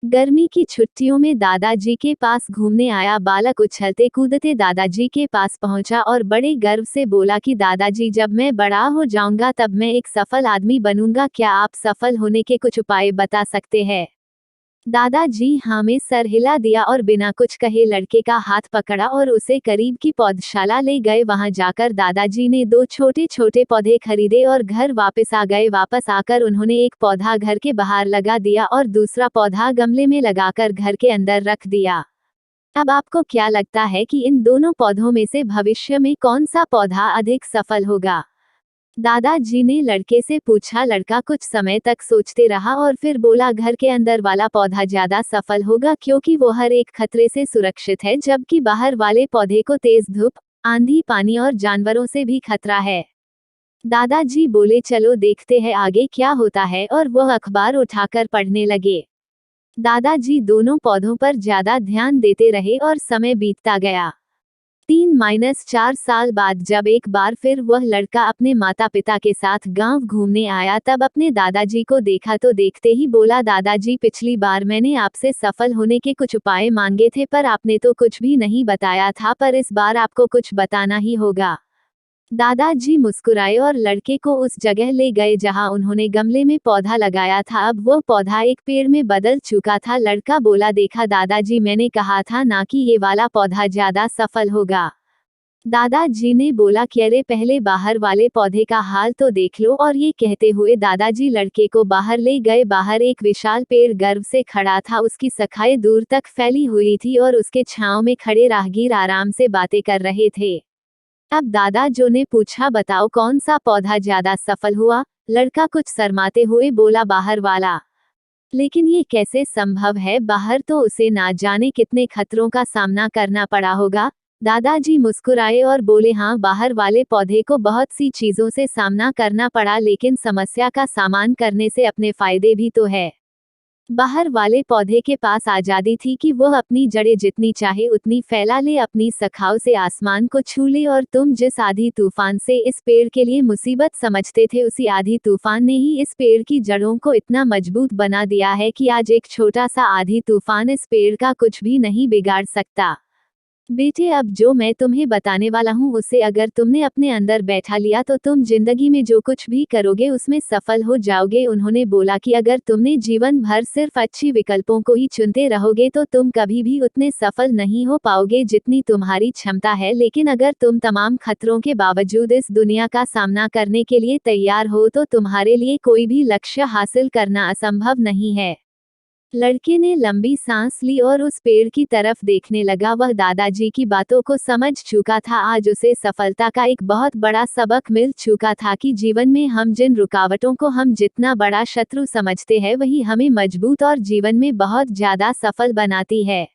गर्मी की छुट्टियों में दादाजी के पास घूमने आया बालक उछलते कूदते दादाजी के पास पहुंचा और बड़े गर्व से बोला कि दादाजी, जब मैं बड़ा हो जाऊंगा तब मैं एक सफल आदमी बनूंगा। क्या आप सफल होने के कुछ उपाय बता सकते हैं? दादाजी हाँ में सर हिला दिया और बिना कुछ कहे लड़के का हाथ पकड़ा और उसे करीब की पौधशाला ले गए। वहां जाकर दादाजी ने 2 छोटे छोटे पौधे खरीदे और घर वापस आ गए। वापस आकर उन्होंने एक पौधा घर के बाहर लगा दिया और दूसरा पौधा गमले में लगाकर घर के अंदर रख दिया। अब आपको क्या लगता है कि इन दोनों पौधों में से भविष्य में कौन सा पौधा अधिक सफल होगा? दादाजी ने लड़के से पूछा। लड़का कुछ समय तक सोचते रहा और फिर बोला, घर के अंदर वाला पौधा ज्यादा सफल होगा क्योंकि वो हर एक खतरे से सुरक्षित है, जबकि बाहर वाले पौधे को तेज धूप, आंधी, पानी और जानवरों से भी खतरा है। दादाजी बोले, चलो देखते हैं आगे क्या होता है, और वह अखबार उठाकर पढ़ने लगे। दादाजी दोनों पौधों पर ज्यादा ध्यान देते रहे और समय बीतता गया। 3-4 साल बाद जब एक बार फिर वह लड़का अपने माता पिता के साथ गांव घूमने आया, तब अपने दादाजी को देखा तो देखते ही बोला, दादाजी, पिछली बार मैंने आपसे सफल होने के कुछ उपाय मांगे थे पर आपने तो कुछ भी नहीं बताया था, पर इस बार आपको कुछ बताना ही होगा। दादाजी मुस्कुराए और लड़के को उस जगह ले गए जहां उन्होंने गमले में पौधा लगाया था। अब वो पौधा एक पेड़ में बदल चुका था। लड़का बोला, देखा दादाजी, मैंने कहा था ना कि ये वाला पौधा ज्यादा सफल होगा। दादाजी ने बोला कि अरे पहले बाहर वाले पौधे का हाल तो देख लो, और ये कहते हुए दादाजी लड़के को बाहर ले गए। बाहर एक विशाल पेड़ गर्व से खड़ा था, उसकी शाखाएं दूर तक फैली हुई थी और उसके छांव में खड़े राहगीर आराम से बातें कर रहे थे। अब दादाजी ने पूछा, बताओ कौन सा पौधा ज्यादा सफल हुआ? लड़का कुछ शर्माते हुए बोला, बाहर वाला। लेकिन ये कैसे संभव है? बाहर तो उसे ना जाने कितने खतरों का सामना करना पड़ा होगा। दादाजी मुस्कुराए और बोले, हाँ, बाहर वाले पौधे को बहुत सी चीजों से सामना करना पड़ा, लेकिन समस्या का सामना करने से अपने फायदे भी तो है। बाहर वाले पौधे के पास आजादी थी कि वह अपनी जड़ें जितनी चाहे उतनी फैला ले, अपनी शाखाओं से आसमान को छू ले, और तुम जिस आधी तूफान से इस पेड़ के लिए मुसीबत समझते थे, उसी आधी तूफान ने ही इस पेड़ की जड़ों को इतना मजबूत बना दिया है कि आज एक छोटा सा आधी तूफान इस पेड़ का कुछ भी नहीं बिगाड़ सकता। बेटे, अब जो मैं तुम्हें बताने वाला हूँ उसे अगर तुमने अपने अंदर बैठा लिया तो तुम जिंदगी में जो कुछ भी करोगे उसमें सफल हो जाओगे। उन्होंने बोला कि अगर तुमने जीवन भर सिर्फ अच्छी विकल्पों को ही चुनते रहोगे तो तुम कभी भी उतने सफल नहीं हो पाओगे जितनी तुम्हारी क्षमता है, लेकिन अगर तुम तमाम खतरों के बावजूद इस दुनिया का सामना करने के लिए तैयार हो तो तुम्हारे लिए कोई भी लक्ष्य हासिल करना असंभव नहीं है। लड़के ने लंबी सांस ली और उस पेड़ की तरफ देखने लगा। वह दादाजी की बातों को समझ चुका था। आज उसे सफलता का एक बहुत बड़ा सबक मिल चुका था कि जीवन में हम जिन रुकावटों को हम जितना बड़ा शत्रु समझते हैं वही हमें मजबूत और जीवन में बहुत ज्यादा सफल बनाती है।